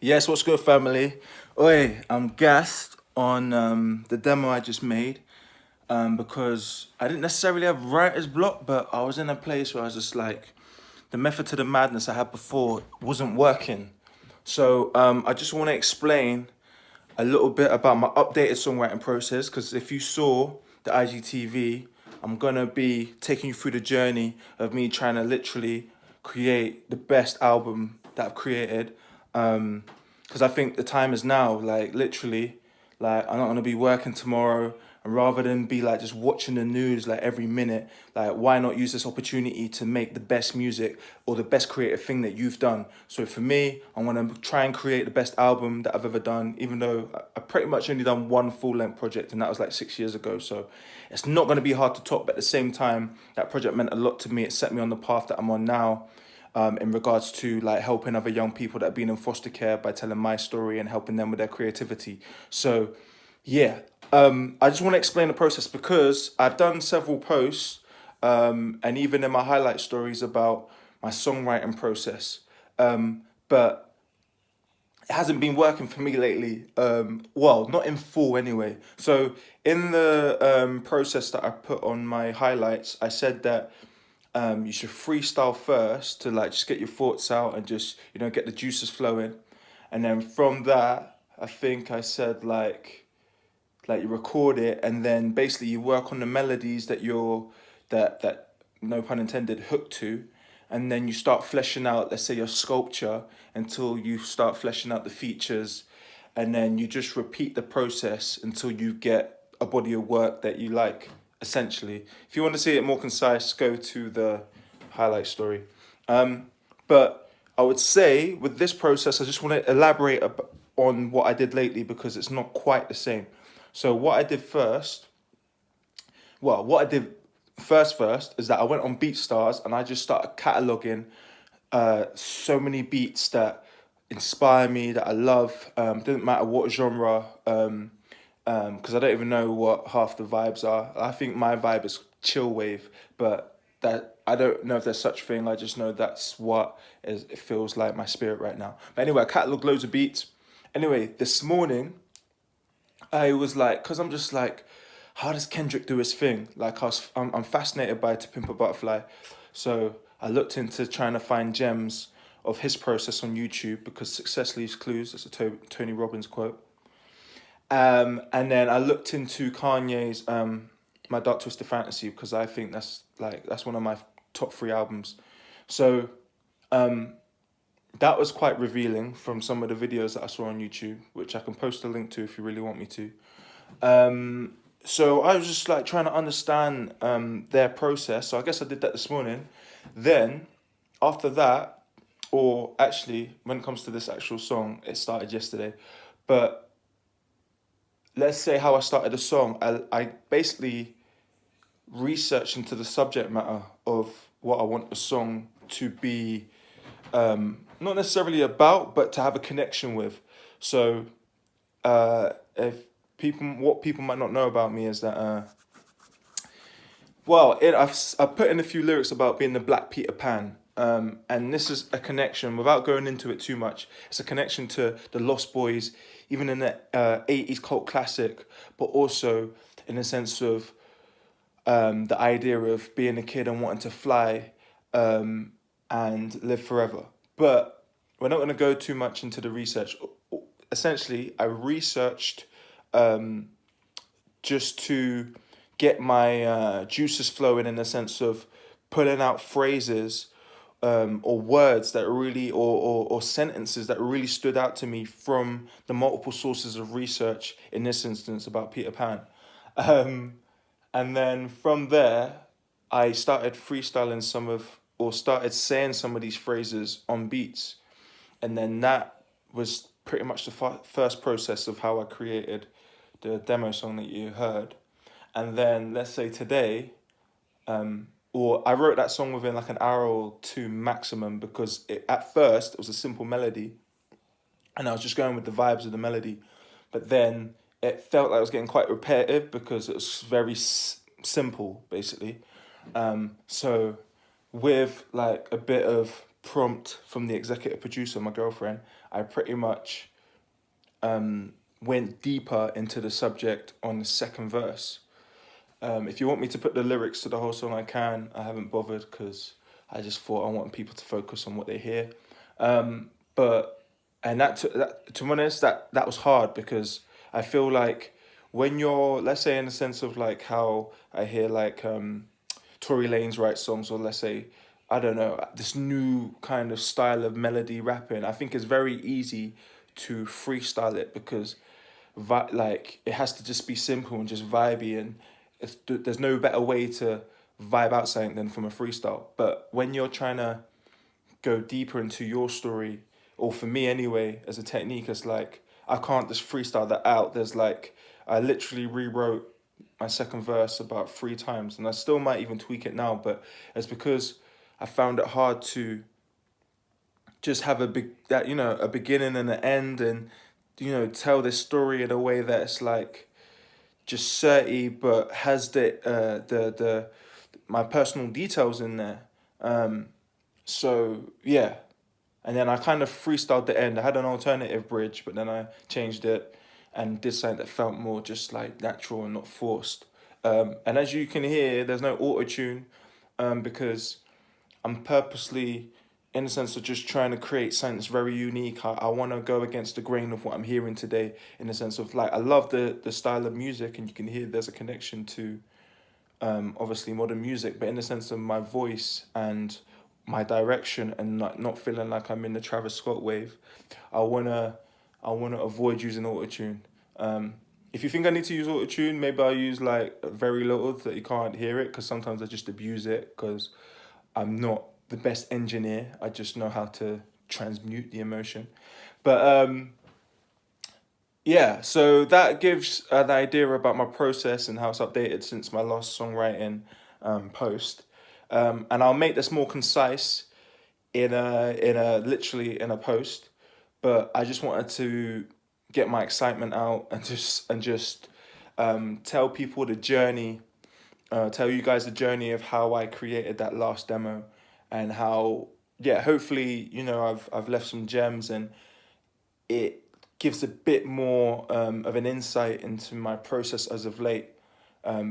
Yes, what's good, family? Oi, I'm gassed on the demo I just made because I didn't necessarily have writer's block, but I was in a place where I was just like, the method to the madness I had before wasn't working. So I just want to explain a little bit about my updated songwriting process because if you saw the IGTV, I'm gonna be taking you through the journey of me trying to literally create the best album that I've created. Because I think the time is now, like literally, like I'm not gonna be working tomorrow, and rather than be like just watching the news like every minute, like why not use this opportunity to make the best music or the best creative thing that you've done? So for me, I want to try and create the best album that I've ever done, even though I pretty much only done one full length project, and that was like 6 years ago. So it's not going to be hard to top, but at the same time, that project meant a lot to me. It set me on the path that I'm on now. In regards to like helping other young people that have been in foster care by telling my story and helping them with their creativity. So yeah, I just want to explain the process because I've done several posts, and even in my highlight stories about my songwriting process. But it hasn't been working for me lately. Well, not in full anyway. So in the process that I put on my highlights, I said that you should freestyle first to like just get your thoughts out and just get the juices flowing, and then from that, I think I said like you record it and then basically you work on the melodies that you're that no pun intended hooked to, and then you start fleshing out, let's say, your sculpture until you start fleshing out the features, and then you just repeat the process until you get a body of work that you like, essentially. If you want to see it more concise, go to the highlight story. But I would say with this process, I just want to elaborate on what I did lately because it's not quite the same. So what I did first, well, what I did first is that I went on BeatStars and I just started cataloging so many beats that inspire me, that I love. Didn't matter what genre, because I don't even know what half the vibes are. I think my vibe is chill wave, but that I don't know if there's such thing. I just know that's what it feels like my spirit right now. But anyway, I cataloged loads of beats. Anyway, this morning I was like, because I'm just like, how does Kendrick do his thing? Like I'm fascinated by To Pimp a Butterfly, so I looked into trying to find gems of his process on YouTube because success leaves clues. That's a Tony Robbins quote. And then I looked into Kanye's My Dark Twisted Fantasy because I think that's one of my top three albums. So that was quite revealing from some of the videos that I saw on YouTube, which I can post a link to if you really want me to. So I was just like trying to understand their process. So I guess I did that this morning. Then after that, or actually when it comes to this actual song, it started yesterday. But let's say how I started the song. I basically researched into the subject matter of what I want the song to be, not necessarily about, but to have a connection with. So if what people might not know about me is that I've put in a few lyrics about being the Black Peter Pan. And this is a connection, without going into it too much, it's a connection to the Lost Boys, even in the 80s cult classic, but also in the sense of the idea of being a kid and wanting to fly and live forever. But we're not going to go too much into the research. Essentially, I researched just to get my juices flowing in the sense of pulling out phrases or words that really, or sentences that really stood out to me from the multiple sources of research, in this instance about Peter Pan. Um, and then from there, I started freestyling or started saying some of these phrases on beats. And then that was pretty much the first process of how I created the demo song that you heard. And then let's say today, or I wrote that song within like an hour or two maximum because at first it was a simple melody and I was just going with the vibes of the melody. But then it felt like I was getting quite repetitive because it was very simple, basically. So with like a bit of prompt from the executive producer, my girlfriend, I pretty much went deeper into the subject on the second verse. If you want me to put the lyrics to the whole song, I can. I haven't bothered because I just thought I want people to focus on what they hear. But and that to be honest, that was hard because I feel like when you're, let's say, in the sense of like how I hear like Tory Lanez write songs, or let's say, I don't know, this new kind of style of melody rapping, I think it's very easy to freestyle it because like it has to just be simple and just vibey, and there's no better way to vibe out something than from a freestyle. But when you're trying to go deeper into your story, or for me anyway, as a technique, it's like I can't just freestyle that out. There's like I literally rewrote my second verse about 3 times, and I still might even tweak it now, but it's because I found it hard to just have a beginning and an end, and tell this story in a way that's like just certy but has the my personal details in there. So yeah, and then I kind of freestyled the end. I had an alternative bridge, but then I changed it and did something that felt more just like natural and not forced. And as you can hear, there's no auto tune, because I'm purposely, in the sense of just trying to create something that's very unique. I want to go against the grain of what I'm hearing today, in the sense of like I love the style of music, and you can hear there's a connection to obviously modern music, but in the sense of my voice and my direction, and not feeling like I'm in the Travis Scott wave, I wanna avoid using autotune. If you think I need to use autotune, maybe I'll use like very little that you can't hear it, because sometimes I just abuse it because I'm not the best engineer. I just know how to transmute the emotion. But yeah, so that gives an idea about my process and how it's updated since my last songwriting post. And I'll make this more concise in a literally in a post. But I just wanted to get my excitement out and just tell people the journey, tell you guys the journey of how I created that last demo, and how, yeah, hopefully I've left some gems, and it gives a bit more of an insight into my process as of late.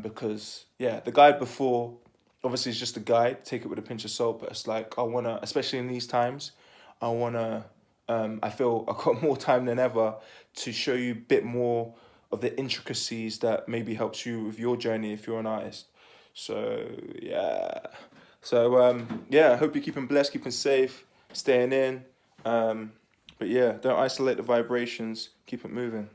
Because yeah, the guide before obviously is just a guide. Take it with a pinch of salt, but it's like I wanna, especially in these times, I wanna. I feel I've got more time than ever to show you a bit more of the intricacies that maybe helps you with your journey if you're an artist. So yeah. So yeah, I hope you're keeping blessed, keeping safe, staying in. But yeah, don't isolate the vibrations. Keep it moving.